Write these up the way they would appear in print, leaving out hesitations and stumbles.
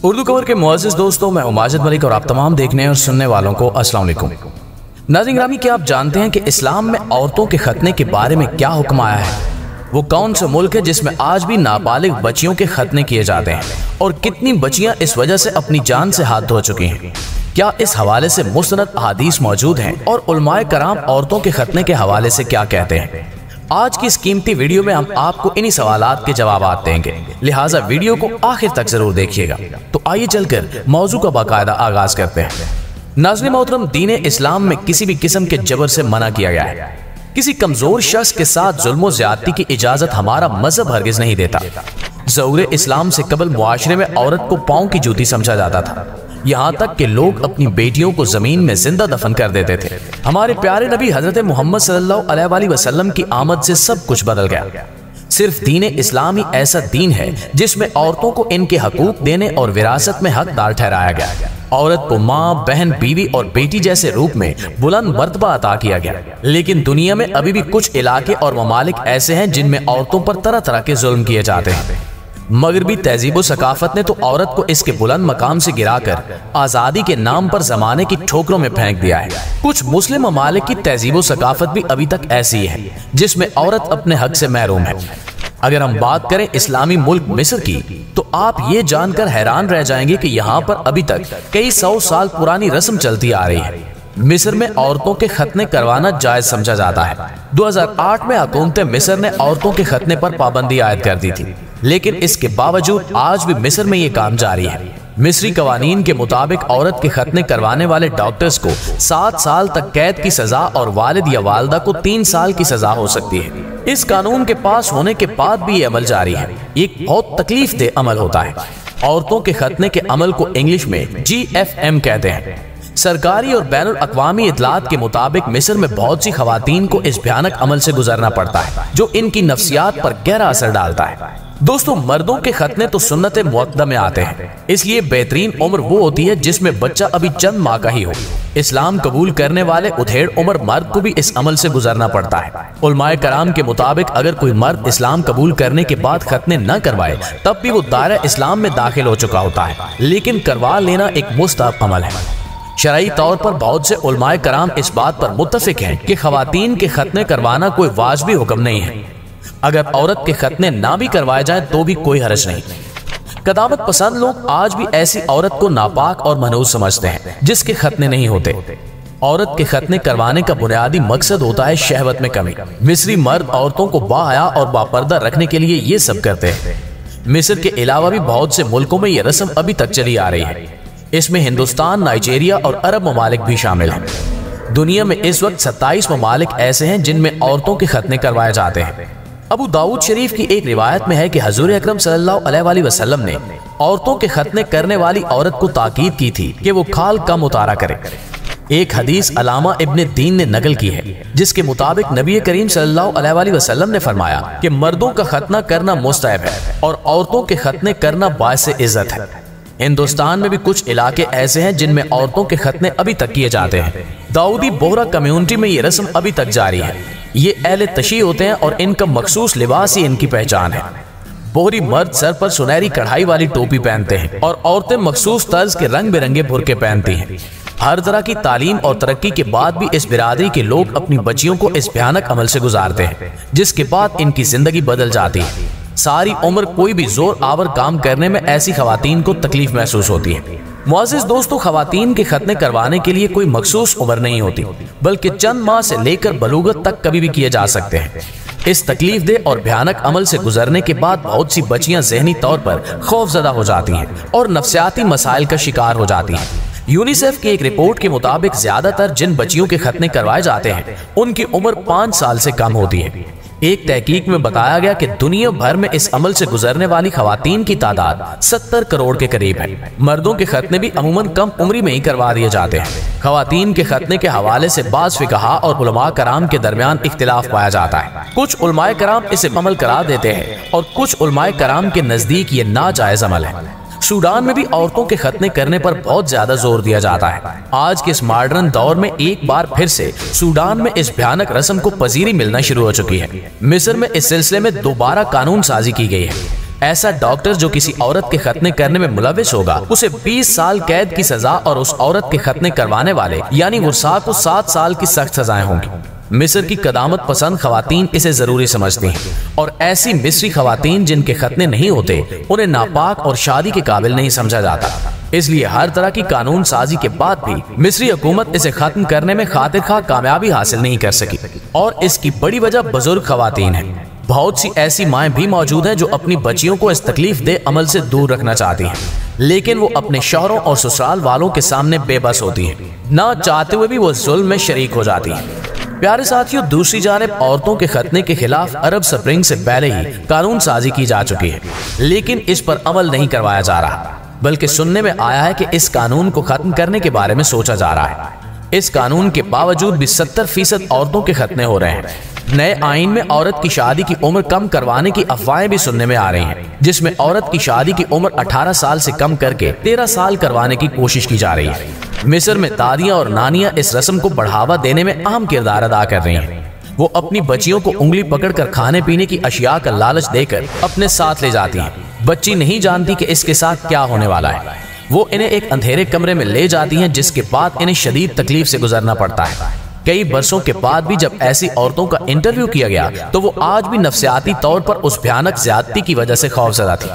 Urdu cover के मुअज़्ज़िज़ दोस्तों, मैं हूं माजिद मलिक और आप तमाम देखने और सुनने वालों को अस्सलाम वालेकुम। नाज़रीन ग्रामी, क्या आप जानते हैं कि इस्लाम में औरतों के खतने के बारे में क्या हुक्म आया है? वो कौन सा मुल्क है जिसमें आज भी नाबालिग बच्चियों के खतने किए जाते हैं और कितनी बच्चियां इस वजह से अपनी जान से हाथ धो चुकी हैं? क्या इस हवाले से मुस्तनद अहादीस मौजूद हैं और उलमाए कराम औरतों के खतने के हवाले से क्या कहते हैं? आज की इस कीमती वीडियो में हम आपको इन्हीं सवालात के जवाब देंगे, लिहाजा वीडियो को आखिर तक जरूर देखिएगा। तो आइए चलकर मौजू का बाकायदा आगाज करते हैं। नाज़रीन मोहतरम, दीन इस्लाम में किसी भी किस्म के जबर से मना किया गया है। किसी कमजोर शख्स के साथ जुल्म ज्यादती की इजाजत हमारा मजहब हरगिज नहीं देता। ज़हूर इस्लाम से कबल मुआशरे में औरत को पाँव की जूती समझा जाता था, यहाँ तक कि लोग अपनी बेटियों को जमीन में जिंदा दफन कर देते थे। हमारे प्यारे नबी हजरत मोहम्मद सल्लल्लाहु अलैहि वसल्लम की आमद से सब कुछ बदल गया। सिर्फ दीन इस्लाम ही ऐसा दीन है जिसमें औरतों को इनके हकूक देने और विरासत में हकदार ठहराया गया। औरत को माँ, बहन, बीवी और बेटी जैसे रूप में बुलंद मर्तबा अता किया गया। लेकिन दुनिया में अभी भी कुछ इलाके और ममालिक ऐसे हैं जिनमें औरतों पर तरह तरह के जुल्म किए जाते हैं। मगरबी तहजीब व सकाफत ने तो औरत को इसके बुलंद मकाम से गिराकर आजादी के नाम पर जमाने की ठोकरों में फेंक दिया है। कुछ मुस्लिम ममालिक की तहजीब व सकाफत भी अभी तक ऐसी है जिसमें औरत अपने हक से महरूम है। अगर हम बात करें इस्लामी मुल्क मिस्र की, तो आप ये जानकर हैरान रह जाएंगे कि यहाँ पर अभी तक कई सौ साल पुरानी रस्म चलती आ रही है। मिस्र में औरतों के खतने करवाना जायज समझा जाता है। 2008 में हुकूमत मिस्र ने औरतों के खतने पर पाबंदी आयद कर दी थी, लेकिन इसके बावजूद आज भी मिस्र में ये काम जारी है। मिस्री कवानीन के मुताबिक औरत के खतने करवाने वाले डॉक्टर्स को 7 साल तक कैद की सजा और वालिद या वालदा को 3 साल की सजा हो सकती है। इस कानून के पास होने के बाद भी ये अमल जारी है। एक बहुत तकलीफ दे अमल होता है। औरतों के खतने के अमल को इंग्लिश में GFM कहते हैं। सरकारी और बैनुल अक़वामी इतलात के मुताबिक मिस्र में बहुत सी खवातीन को इस भयानक अमल से गुजरना पड़ता है जो इनकी नफ्सियात पर गहरा असर डालता है। दोस्तों, मर्दों के खतने तो सुन्नत मुअक्कदा में आते हैं, इसलिए बेहतरीन उम्र वो होती है जिसमें बच्चा अभी चंद माह का ही हो। इस्लाम कबूल करने वाले उधेड़ उम्र मर्द को भी इस अमल से गुजरना पड़ता है। उलमाए कराम के मुताबिक अगर कोई मर्द इस्लाम कबूल करने के बाद खतने न करवाए तब भी वो दायरा इस्लाम में दाखिल हो चुका होता है, लेकिन करवा लेना एक मुस्तहब अमल है। शरई तौर पर बहुत से उलमाए कराम इस बात पर मुत्तफिक हैं कि खवातीन के खतने करवाना कोई वाजिबी हुक्म नहीं है। अगर औरत के खतने ना भी करवाए जाए तो भी कोई हर्ज नहीं। कदामत पसंद लोग आज भी ऐसी औरत को नापाक और मनहूस समझते हैं जिसके खतने नहीं होते। औरत के खतने करवाने का बुनियादी मकसद होता है शहवत में कमी। मिस्री मर्द औरतों को बाहया और बापर्दा रखने के लिए ये सब करते हैं। मिस्र के अलावा भी बहुत से मुल्कों में ये रस्म अभी तक चली आ रही है। इसमें हिंदुस्तान, नाइजीरिया और अरब ममालिक भी शामिल हैं। दुनिया में इस वक्त 27 ममालिक ऐसे हैं जिनमें औरतों के खतने करवाए जाते हैं। अबू दाऊद शरीफ की एक रिवायत में है कि हजूर अकरम सल्लल्लाहु अलैहि वसल्लम ने औरतों के खतने करने वाली औरत को ताकीद की थी कि वो खाल कम उतारा करे। एक हदीस अलामा इब्ने दीन ने नकल की है जिसके मुताबिक नबी करीम सल्लल्लाहु अलैहि वसल्लम ने फरमाया कि मर्दों का खतना करना मुस्तहब है और औरतों के खतने करना बाइसे इज्जत है। हिंदुस्तान में भी कुछ इलाके ऐसे हैं जिनमें औरतों के खतने अभी तक किए जाते हैं। दाऊदी बोहरा कम्युनिटी में ये रस्म अभी तक जारी है। ये अहले तशी होते हैं और इनका मखसूस लिबास ही इनकी पहचान है। बोहरी मर्द सर पर सुनहरी कढ़ाई वाली टोपी पहनते हैं और औरतें मखसूस तर्ज के रंग बिरंगे बुर्के पहनती हैं। हर तरह की तालीम और तरक्की के बाद भी इस बिरादरी के लोग अपनी बच्चियों को इस भयानक अमल से गुजारते हैं, जिसके बाद इनकी जिंदगी बदल जाती है। सारी उम्र कोई भी जोर आवर काम करने में ऐसी खवातीन को तकलीफ महसूस होती है। मुअज़्ज़िज़ दोस्तों, खवातीन के खतने करवाने के लिए कोई मखसूस उम्र नहीं होती, बल्कि चंद माह से लेकर बलूगत तक कभी भी किए जा सकते हैं। इस तकलीफ दे और भयानक अमल से गुजरने के बाद बहुत सी बच्चियां ज़हनी तौर पर खौफजदा हो जाती हैं और नफ्सियाती मसाइल का शिकार हो जाती हैं। यूनिसेफ की एक रिपोर्ट के मुताबिक ज्यादातर जिन बच्चियों के खतने करवाए जाते हैं उनकी उम्र 5 साल से कम होती है। एक तहकीक में बताया गया कि दुनिया भर में इस अमल से गुजरने वाली खवातीन की तादाद 70 करोड़ के करीब है। मर्दों के खतने भी अमूमन कम उम्री में ही करवा दिए जाते हैं। खवातीन के खतने के हवाले से बाज़ फिक़हा और उलमा कराम के दरमियान इख्तिलाफ पाया जाता है। कुछ उलमाए कराम इसे अमल करा देते हैं और कुछ उलमाए कराम के नजदीक ये नाजायज अमल है। सूडान में भी औरतों के खतने करने पर बहुत ज्यादा जोर दिया जाता है। आज के इस मॉडर्न दौर में एक बार फिर से सूडान में इस भयानक रस्म को पजीरी मिलना शुरू हो चुकी है। मिस्र में इस सिलसिले में दोबारा कानून साजी की गई है। ऐसा डॉक्टर जो किसी औरत के खतने करने में मुलविस होगा उसे 20 साल कैद की सजा और उस औरत के खतने करवाने वाले यानी वुरसा को 7 साल की सख्त सजाएं होंगी। मिस्र की कदामत पसंद खवातीन इसे जरूरी समझती हैं और ऐसी मिस्री खवातीन जिनके खतने नहीं होते उन्हें नापाक और शादी के काबिल नहीं समझा जाता। इसलिए हर तरह की कानून साजी के बाद भी मिस्री हुकूमत इसे खत्म करने में खातिर खा कामयाबी हासिल नहीं कर सकी और इसकी बड़ी वजह बुजुर्ग खवातीन है। बहुत सी ऐसी माएं भी मौजूद हैं जो अपनी बच्चियों को इस तकलीफ दे अमल से दूर रखना चाहती हैं, लेकिन वो अपने शौहरों और ससुराल वालों के सामने बेबस होती हैं। ना चाहते हुए भी वो जुल्म में शरीक हो जाती हैं। प्यारे साथियों, दूसरी जानिब औरतों के खतने के खिलाफ अरब स्प्रिंग से पहले ही कानून साजी की जा चुकी है, लेकिन इस पर अमल नहीं करवाया जा रहा, बल्कि सुनने में आया है कि इस कानून को खत्म करने के बारे में सोचा जा रहा है। इस कानून के बावजूद भी 70% औरतों के खतने हो रहे हैं। नए आइन में औरत की शादी की उम्र कम करवाने की अफवाहें भी सुनने में आ रही हैं, जिसमें औरत की शादी की उम्र 18 साल से कम करके 13 साल करवाने की कोशिश की जा रही है। मिस्र में दादियां और नानियां इस रस्म को बढ़ावा देने में अहम किरदार अदा कर रही हैं। वो अपनी बच्चियों को उंगली पकड़कर खाने पीने की अशिया का लालच देकर अपने साथ ले जाती हैं। बच्ची नहीं जानती कि इसके साथ क्या होने वाला है। वो इन्हें एक अंधेरे कमरे में ले जाती हैं, जिसके बाद इन्हें शदीद तकलीफ से गुजरना पड़ता है। कई बरसों के बाद भी जब ऐसी औरतों का इंटरव्यू किया गया तो वो आज भी नफ्सियाती तौर पर उस भयानक ज्यादती की वजह से खौफजदा थी।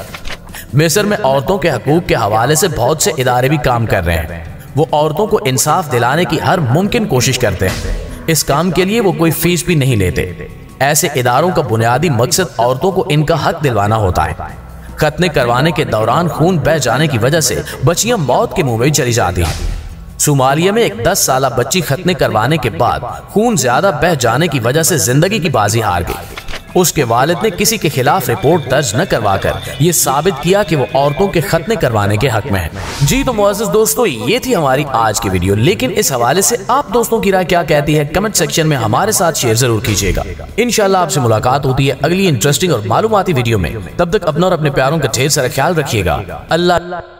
मिस्र में औरतों के हकूक के हवाले से बहुत से इदारे भी काम कर रहे हैं। वो औरतों को इंसाफ दिलाने की हर मुमकिन कोशिश करते हैं। इस काम के लिए वो कोई फीस भी नहीं लेते। ऐसे इदारों का बुनियादी मकसद औरतों को इनका हक दिलवाना होता है। खतने करवाने के दौरान खून बह जाने की वजह से बच्चियां मौत के मुंह में चली जाती हैं। सोमालिया में एक 10 साला बच्ची खतने करवाने के बाद खून ज्यादा बह जाने की वजह से जिंदगी की बाजी हार गई। उसके वालिद ने किसी के खिलाफ रिपोर्ट दर्ज न करवाकर ये साबित किया कि वो औरतों के खतने करवाने के हक में है। जी तो मुअज़्ज़िज़ दोस्तों, ये थी हमारी आज की वीडियो, लेकिन इस हवाले से आप दोस्तों की राय क्या कहती है कमेंट सेक्शन में हमारे साथ शेयर जरूर कीजिएगा। इंशाल्लाह आपसे मुलाकात होती है अगली इंटरेस्टिंग और मालूमाती वीडियो में। तब तक अपना और अपने प्यारों का ढेर सारा ख्याल रखिएगा। अल्लाह।